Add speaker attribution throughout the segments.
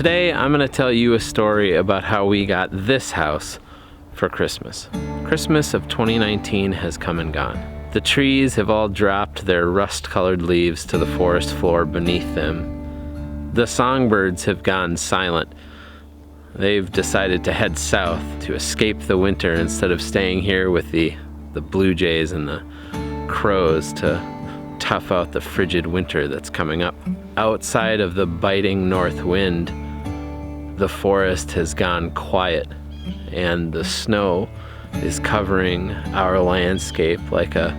Speaker 1: Today, I'm going to tell you a story about how we got this house for Christmas. Christmas of 2019 has come and gone. The trees have all dropped their rust-colored leaves to the forest floor beneath them. The songbirds have gone silent. They've decided to head south to escape the winter instead of staying here with the blue jays and the crows to tough out the frigid winter that's coming up. Outside of the biting north wind, the forest has gone quiet, and the snow is covering our landscape like a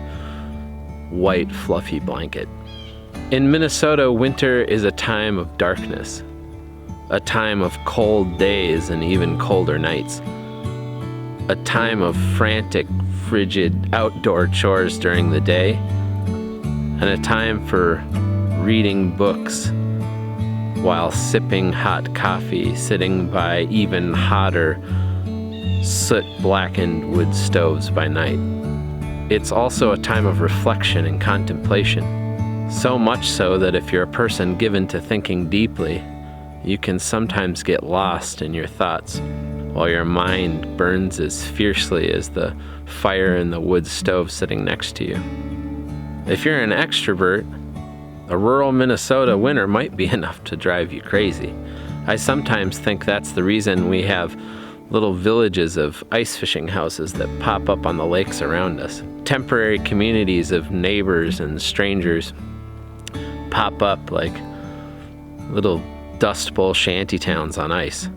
Speaker 1: white, fluffy blanket. In Minnesota, winter is a time of darkness, a time of cold days and even colder nights, a time of frantic, frigid outdoor chores during the day, and a time for reading books while sipping hot coffee, sitting by even hotter, soot-blackened wood stoves by night. It's also a time of reflection and contemplation, so much so that if you're a person given to thinking deeply, you can sometimes get lost in your thoughts while your mind burns as fiercely as the fire in the wood stove sitting next to you. If you're an extrovert, a rural Minnesota winter might be enough to drive you crazy. I sometimes think that's the reason we have little villages of ice fishing houses that pop up on the lakes around us. Temporary communities of neighbors and strangers pop up like little Dust Bowl shanty towns on ice.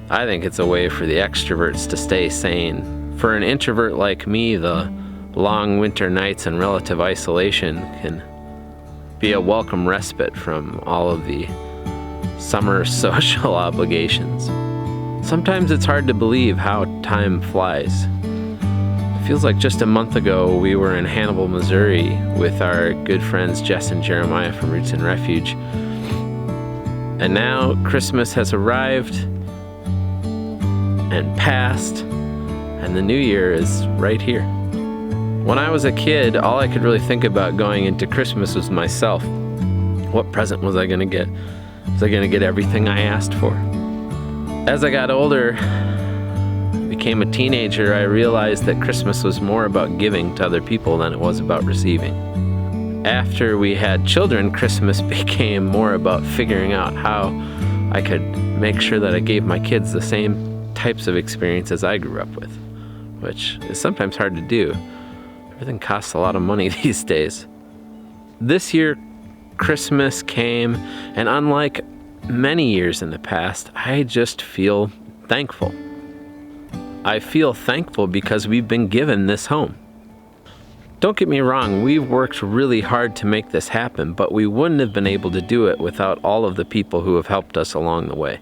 Speaker 1: I think it's a way for the extroverts to stay sane. For an introvert like me, the long winter nights and relative isolation can be a welcome respite from all of the summer social obligations. Sometimes it's hard to believe how time flies. It feels like just a month ago we were in Hannibal, Missouri with our good friends Jess and Jeremiah from Roots and Refuge. And now Christmas has arrived and passed, and the new year is right here. When I was a kid, all I could really think about going into Christmas was myself. What present was I going to get? Was I going to get everything I asked for? As I got older, became a teenager, I realized that Christmas was more about giving to other people than it was about receiving. After we had children, Christmas became more about figuring out how I could make sure that I gave my kids the same types of experiences I grew up with, which is sometimes hard to do. Everything costs a lot of money these days. This year, Christmas came, and unlike many years in the past, I just feel thankful. I feel thankful because we've been given this home. Don't get me wrong, we've worked really hard to make this happen, but we wouldn't have been able to do it without all of the people who have helped us along the way.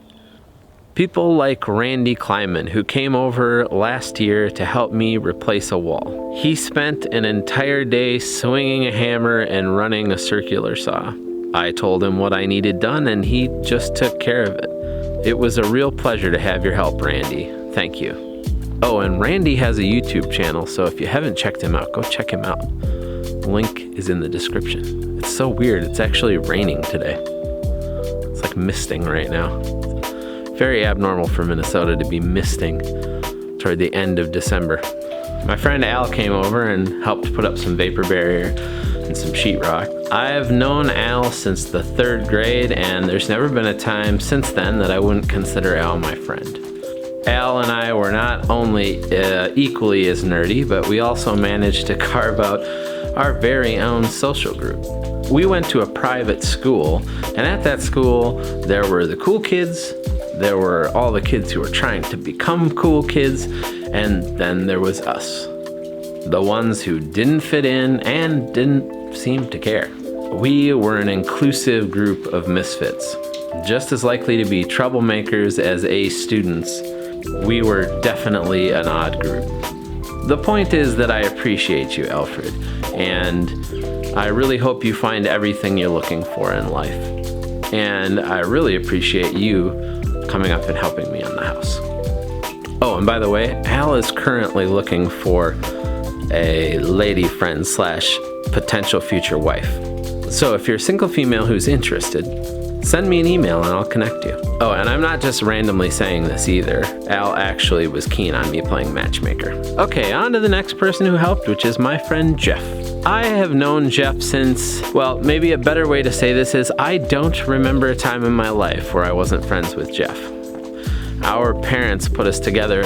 Speaker 1: People like Randy Kleiman, who came over last year to help me replace a wall. He spent an entire day swinging a hammer and running a circular saw. I told him what I needed done, and he just took care of it. It was a real pleasure to have your help, Randy. Thank you. Oh, and Randy has a YouTube channel, so if you haven't checked him out, go check him out. The link is in the description. It's so weird, it's actually raining today. It's like misting right now. Very abnormal for Minnesota to be misting toward the end of December. My friend Al came over and helped put up some vapor barrier and some sheetrock. I've known Al since the 3rd grade, and there's never been a time since then that I wouldn't consider Al my friend. Al and I were not only equally as nerdy, but we also managed to carve out our very own social group. We went to a private school, and at that school there were the cool kids, there were all the kids who were trying to become cool kids, and then there was us, the ones who didn't fit in and didn't seem to care. We were an inclusive group of misfits, just as likely to be troublemakers as A students. We were definitely an odd group. The point is that I appreciate you, Alfred, and I really hope you find everything you're looking for in life. And I really appreciate you coming up and helping me on the house. Oh, and by the way, Al is currently looking for a lady friend / potential future wife. So if you're a single female who's interested, send me an email and I'll connect you. Oh, and I'm not just randomly saying this either. Al actually was keen on me playing matchmaker. Okay, on to the next person who helped, which is my friend Jeff. I have known Jeff since, well, maybe a better way to say this is I don't remember a time in my life where I wasn't friends with Jeff. Our parents put us together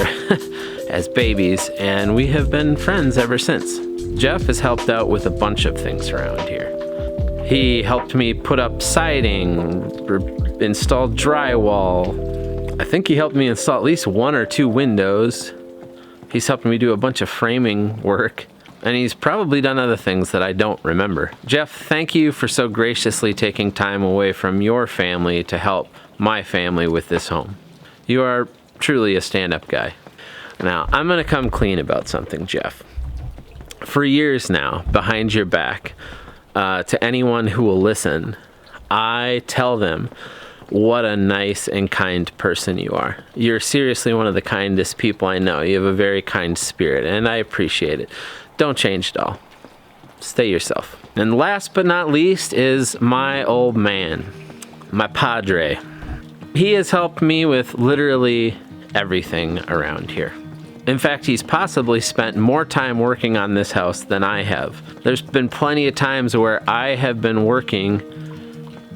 Speaker 1: as babies, and we have been friends ever since. Jeff has helped out with a bunch of things around here. He helped me put up siding, install drywall. I think he helped me install at least 1 or 2 windows. He's helped me do a bunch of framing work. And he's probably done other things that I don't remember. Jeff, thank you for so graciously taking time away from your family to help my family with this home. You are truly a stand-up guy. Now, I'm gonna come clean about something, Jeff. For years now, behind your back, to anyone who will listen, I tell them what a nice and kind person you are. You're seriously one of the kindest people I know. You have a very kind spirit, and I appreciate it. Don't change it all. Stay yourself. And last but not least is my old man, my padre. He has helped me with literally everything around here. In fact, he's possibly spent more time working on this house than I have. There's been plenty of times where I have been working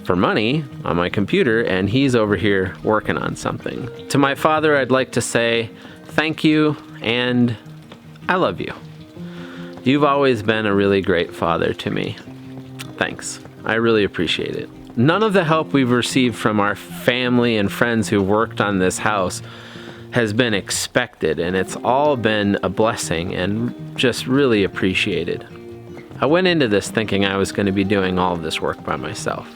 Speaker 1: for money on my computer and he's over here working on something. To my father, I'd like to say thank you and I love you. You've always been a really great father to me. Thanks. I really appreciate it. None of the help we've received from our family and friends who worked on this house has been expected, and it's all been a blessing and just really appreciated. I went into this thinking I was going to be doing all of this work by myself.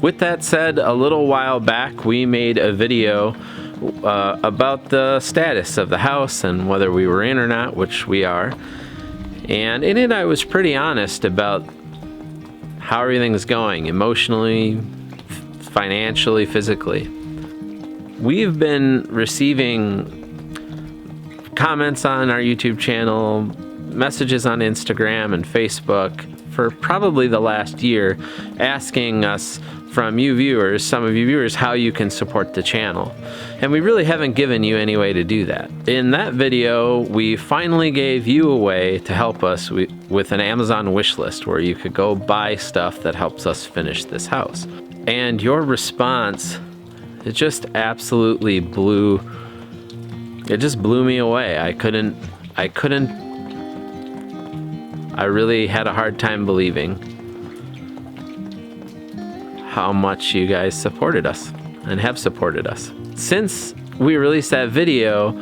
Speaker 1: With that said, a little while back we made a video about the status of the house and whether we were in or not, which we are. And in it I was pretty honest about how everything's going emotionally, financially, physically. We've been receiving comments on our YouTube channel, messages on Instagram and Facebook for probably the last year asking us from you viewers, some of you viewers, how you can support the channel. And we really haven't given you any way to do that. In that video, we finally gave you a way to help us with an Amazon wish list where you could go buy stuff that helps us finish this house. And your response, it just absolutely blew me away. I really had a hard time believing how much you guys supported us and have supported us. Since we released that video,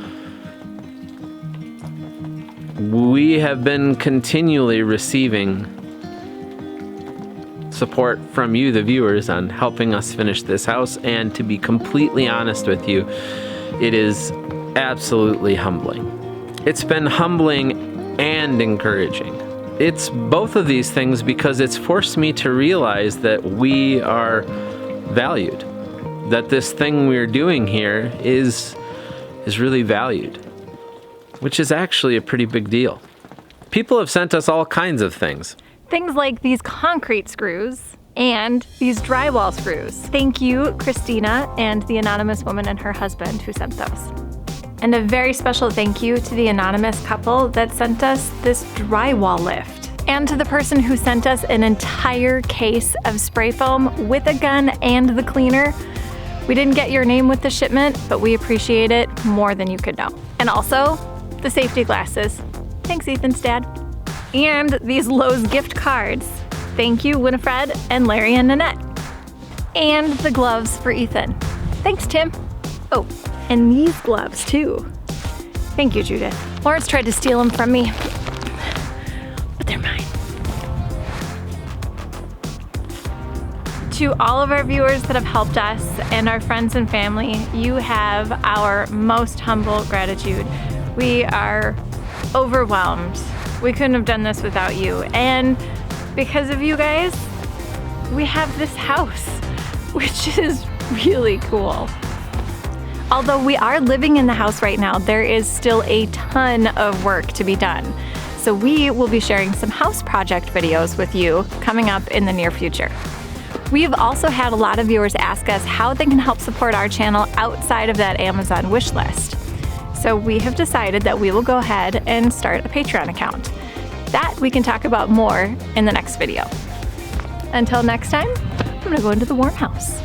Speaker 1: we have been continually receiving support from you, the viewers, on helping us finish this house. And to be completely honest with you, it is absolutely humbling. It's been humbling and encouraging. It's both of these things because it's forced me to realize that we are valued, that this thing we're doing here is really valued, which is actually a pretty big deal. People have sent us all kinds of things.
Speaker 2: Things like these concrete screws and these drywall screws. Thank you, Christina, and the anonymous woman and her husband who sent those. And a very special thank you to the anonymous couple that sent us this drywall lift. And to the person who sent us an entire case of spray foam with a gun and the cleaner. We didn't get your name with the shipment, but we appreciate it more than you could know. And also, the safety glasses. Thanks, Ethan's dad. And these Lowe's gift cards. Thank you, Winifred and Larry and Nanette. And the gloves for Ethan. Thanks, Tim. Oh, and these gloves too. Thank you, Judith. Lawrence tried to steal them from me, but they're mine. To all of our viewers that have helped us and our friends and family, you have our most humble gratitude. We are overwhelmed. We couldn't have done this without you. And because of you guys, we have this house, which is really cool. Although we are living in the house right now, there is still a ton of work to be done. So we will be sharing some house project videos with you coming up in the near future. We've also had a lot of viewers ask us how they can help support our channel outside of that Amazon wish list. So we have decided that we will go ahead and start a Patreon account. That we can talk about more in the next video. Until next time, I'm gonna go into the warm house.